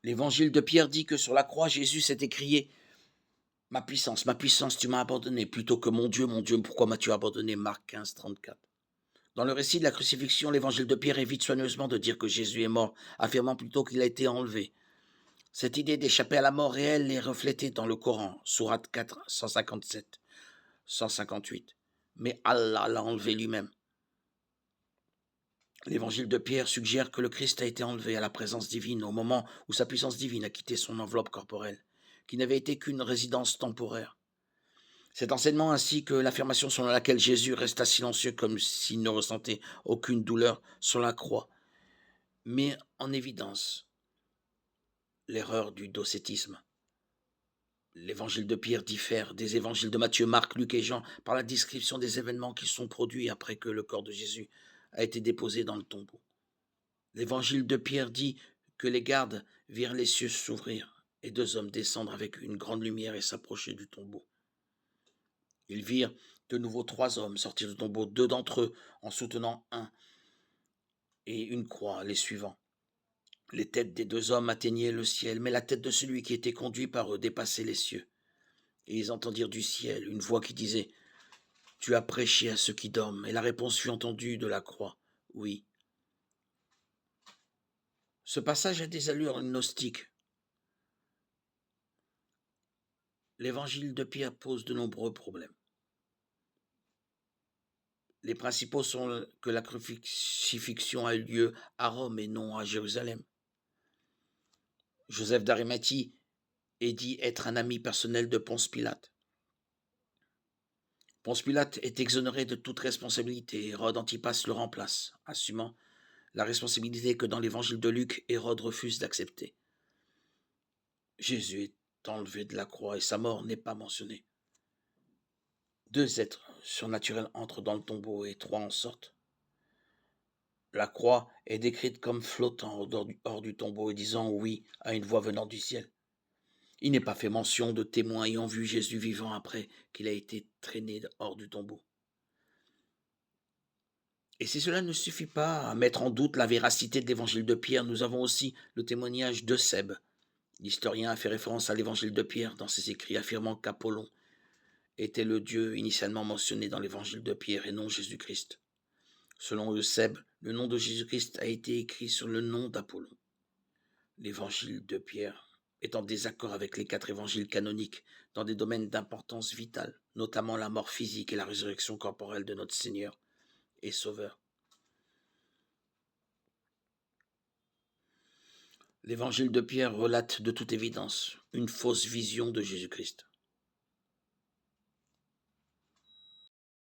L'évangile de Pierre dit que sur la croix, Jésus s'est écrié: ma puissance, tu m'as abandonné, plutôt que mon Dieu, pourquoi m'as-tu abandonné?» Marc 15, 34. Dans le récit de la crucifixion, l'évangile de Pierre évite soigneusement de dire que Jésus est mort, affirmant plutôt qu'il a été enlevé. Cette idée d'échapper à la mort réelle est reflétée dans le Coran, sourate 4, 157, 158. Mais Allah l'a enlevé lui-même. L'évangile de Pierre suggère que le Christ a été enlevé à la présence divine au moment où sa puissance divine a quitté son enveloppe corporelle, qui n'avait été qu'une résidence temporaire. Cet enseignement ainsi que l'affirmation selon laquelle Jésus resta silencieux comme s'il ne ressentait aucune douleur sur la croix met en évidence l'erreur du docétisme. L'évangile de Pierre diffère des évangiles de Matthieu, Marc, Luc et Jean par la description des événements qui sont produits après que le corps de Jésus a été déposé dans le tombeau. L'évangile de Pierre dit que les gardes virent les cieux s'ouvrir et deux hommes descendre avec une grande lumière et s'approcher du tombeau. Ils virent de nouveau trois hommes sortir du tombeau, deux d'entre eux en soutenant un et une croix les suivant. Les têtes des deux hommes atteignaient le ciel, mais la tête de celui qui était conduit par eux dépassait les cieux. Et ils entendirent du ciel une voix qui disait: Tu as prêché à ceux qui dorment. Et la réponse fut entendue de la croix: Oui. Ce passage a des allures gnostiques. L'évangile de Pierre pose de nombreux problèmes. Les principaux sont que la crucifixion a eu lieu à Rome et non à Jérusalem. Joseph d'Arimathie est dit être un ami personnel de Ponce Pilate. Ponce Pilate est exonéré de toute responsabilité. Hérode Antipas le remplace, assumant la responsabilité que dans l'évangile de Luc, Hérode refuse d'accepter. Jésus est enlevé de la croix et sa mort n'est pas mentionnée. Deux êtres surnaturels entrent dans le tombeau et trois en sortent. La croix est décrite comme flottant hors du tombeau et disant oui à une voix venant du ciel. Il n'est pas fait mention de témoins ayant vu Jésus vivant après qu'il a été traîné hors du tombeau. Et si cela ne suffit pas à mettre en doute la véracité de l'évangile de Pierre, nous avons aussi le témoignage d'Eusèbe. L'historien a fait référence à l'évangile de Pierre dans ses écrits, affirmant qu'Apollon était le Dieu initialement mentionné dans l'évangile de Pierre et non Jésus-Christ. Selon Eusèbe, le nom de Jésus-Christ a été écrit sur le nom d'Apollon. L'évangile de Pierre est en désaccord avec les 4 évangiles canoniques dans des domaines d'importance vitale, notamment la mort physique et la résurrection corporelle de notre Seigneur et Sauveur. L'évangile de Pierre relate de toute évidence une fausse vision de Jésus-Christ.